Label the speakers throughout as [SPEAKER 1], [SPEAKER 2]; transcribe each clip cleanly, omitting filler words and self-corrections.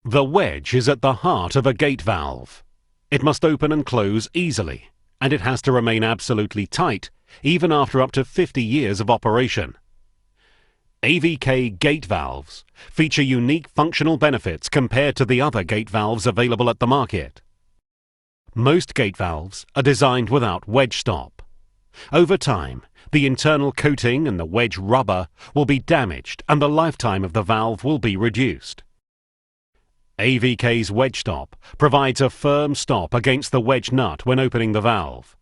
[SPEAKER 1] The wedge is at the heart of a gate valve. It must open and close easily, and it has to remain absolutely tight, even after up to 50 years of operation. AVK gate valves feature unique functional benefits compared to the other gate valves available at the market. Most gate valves are designed without wedge stop. Over time, the internal coating and the wedge rubber will be damaged and the lifetime of the valve will be reduced. AVK's wedge stop provides a firm stop against the wedge nut when opening the valve.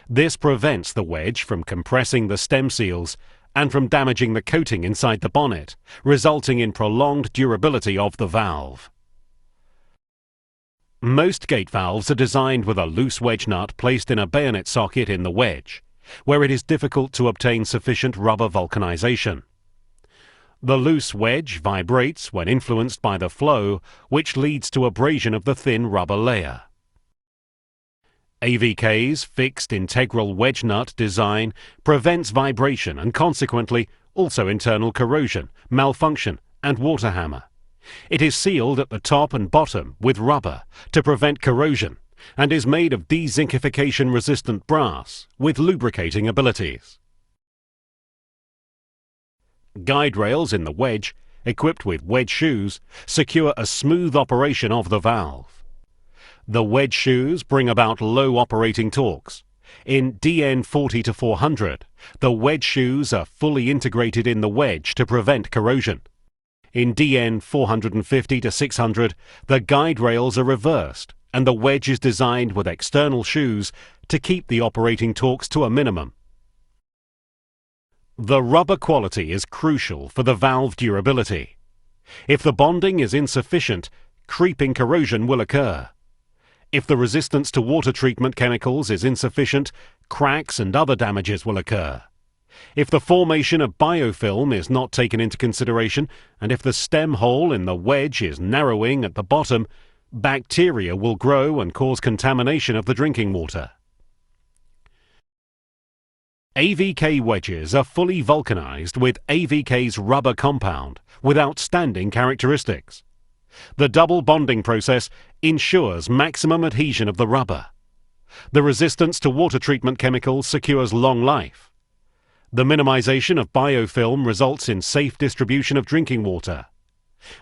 [SPEAKER 1] This prevents the wedge from compressing the stem seals and from damaging the coating inside the bonnet, resulting in prolonged durability of the valve. Most gate valves are designed with a loose wedge nut placed in a bayonet socket in the wedge, where it is difficult to obtain sufficient rubber vulcanization. The loose wedge vibrates when influenced by the flow, which leads to abrasion of the thin rubber layer. AVK's fixed integral wedge nut design prevents vibration and consequently also internal corrosion, malfunction and water hammer. It is sealed at the top and bottom with rubber to prevent corrosion and is made of dezinkification resistant brass with lubricating abilities. Guide rails in the wedge, equipped with wedge shoes, secure a smooth operation of the valve. The wedge shoes bring about low operating torques. In DN 40 to 400, the wedge shoes are fully integrated in the wedge to prevent corrosion. In DN 450 to 600, the guide rails are reversed and the wedge is designed with external shoes to keep the operating torques to a minimum. The rubber quality is crucial for the valve durability. If the bonding is insufficient, creeping corrosion will occur. If the resistance to water treatment chemicals is insufficient, cracks and other damages will occur. If the formation of biofilm is not taken into consideration, and if the stem hole in the wedge is narrowing at the bottom, bacteria will grow and cause contamination of the drinking water. AVK wedges are fully vulcanized with AVK's rubber compound with outstanding characteristics. The double bonding process ensures maximum adhesion of the rubber. The resistance to water treatment chemicals secures long life. The minimization of biofilm results in safe distribution of drinking water.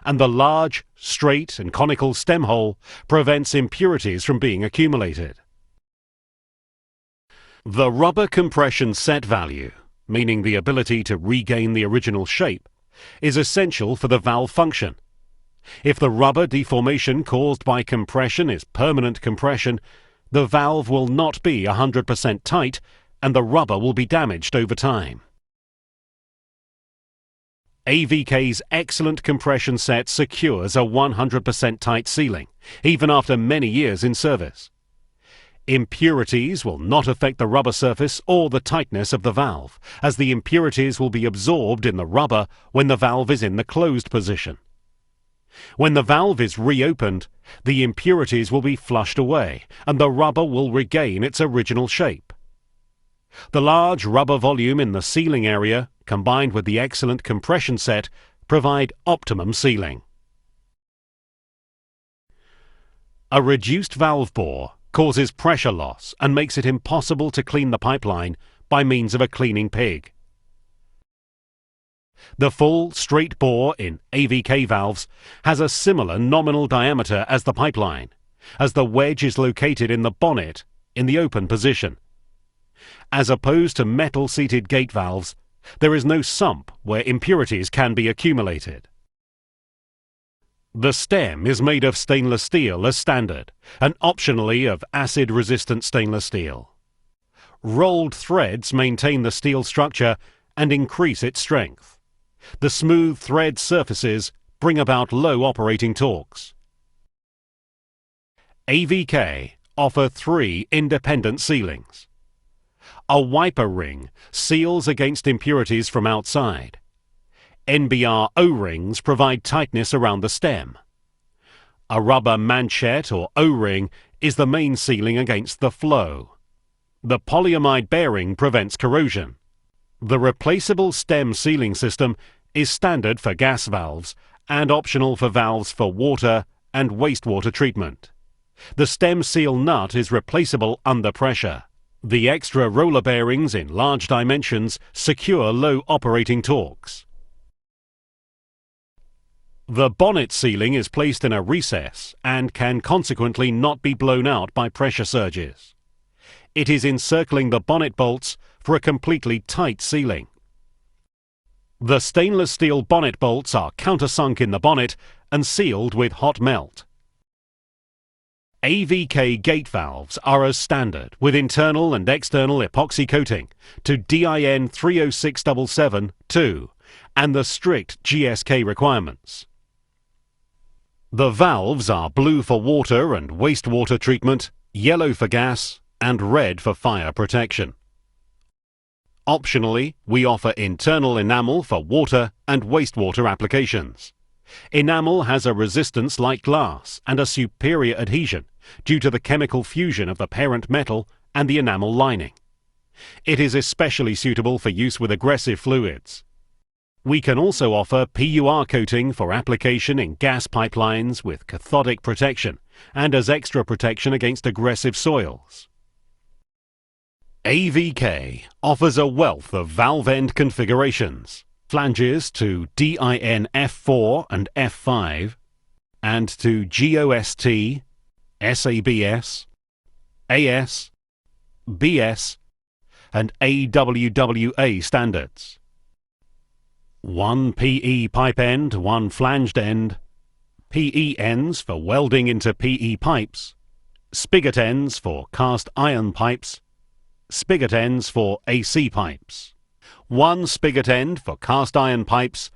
[SPEAKER 1] And the large, straight and conical stem hole prevents impurities from being accumulated. The rubber compression set value, meaning the ability to regain the original shape, is essential for the valve function. If the rubber deformation caused by compression is permanent compression, the valve will not be 100% tight and the rubber will be damaged over time. AVK's excellent compression set secures a 100% tight sealing, even after many years in service. Impurities will not affect the rubber surface or the tightness of the valve, as the impurities will be absorbed in the rubber when the valve is in the closed position. When the valve is reopened, the impurities will be flushed away and the rubber will regain its original shape. The large rubber volume in the sealing area, combined with the excellent compression set, provide optimum sealing. A reduced valve bore causes pressure loss and makes it impossible to clean the pipeline by means of a cleaning pig. The full straight bore in AVK valves has a similar nominal diameter as the pipeline, as the wedge is located in the bonnet in the open position. As opposed to metal-seated gate valves, there is no sump where impurities can be accumulated. The stem is made of stainless steel as standard, and optionally of acid-resistant stainless steel. Rolled threads maintain the steel structure and increase its strength. The smooth thread surfaces bring about low operating torques. AVK offer 3 independent sealings. A wiper ring seals against impurities from outside. NBR O-rings provide tightness around the stem. A rubber manchette or O-ring is the main sealing against the flow. The polyamide bearing prevents corrosion. The replaceable stem sealing system is standard for gas valves and optional for valves for water and wastewater treatment. The stem seal nut is replaceable under pressure. The extra roller bearings in large dimensions secure low operating torques. The bonnet sealing is placed in a recess and can consequently not be blown out by pressure surges. It is encircling the bonnet bolts for a completely tight sealing. The stainless steel bonnet bolts are countersunk in the bonnet and sealed with hot melt. AVK gate valves are as standard with internal and external epoxy coating to DIN 30677-2 and the strict GSK requirements. The valves are blue for water and wastewater treatment, yellow for gas, and red for fire protection. Optionally, we offer internal enamel for water and wastewater applications. Enamel has a resistance like glass and a superior adhesion due to the chemical fusion of the parent metal and the enamel lining. It is especially suitable for use with aggressive fluids. We can also offer PUR coating for application in gas pipelines with cathodic protection and as extra protection against aggressive soils. AVK offers a wealth of valve end configurations, flanges to DIN F4 and F5, and to GOST, SABS, AS, BS, and AWWA standards. 1 PE pipe end, 1 flanged end, PE ends for welding into PE pipes, spigot ends for cast iron pipes, spigot ends for AC pipes, 1 spigot end for cast iron pipes,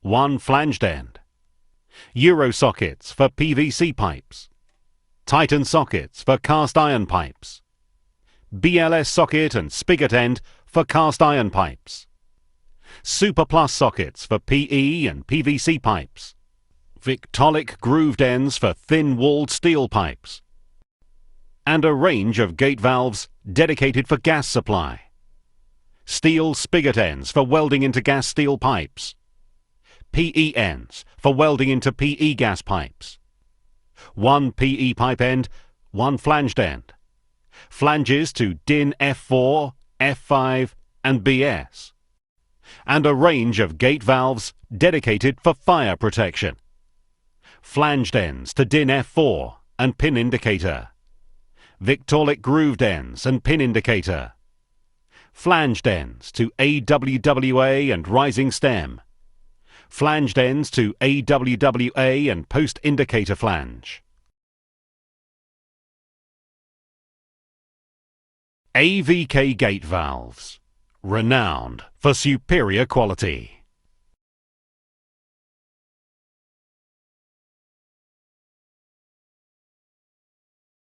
[SPEAKER 1] 1 flanged end, Euro sockets for PVC pipes, Titan sockets for cast iron pipes, BLS socket and spigot end for cast iron pipes, Super Plus sockets for PE and PVC pipes, Victolic grooved ends for thin-walled steel pipes, and a range of gate valves dedicated for gas supply, steel spigot ends for welding into gas steel pipes, PE ends for welding into PE gas pipes, 1 PE pipe end, 1 flanged end, flanges to DIN F4, F5 and BS, and a range of gate valves dedicated for fire protection, flanged ends to DIN F4 and pin indicator, Victolic grooved ends and pin indicator, flanged ends to AWWA and rising stem, flanged ends to AWWA and post indicator flange. AVK gate valves, renowned for superior quality.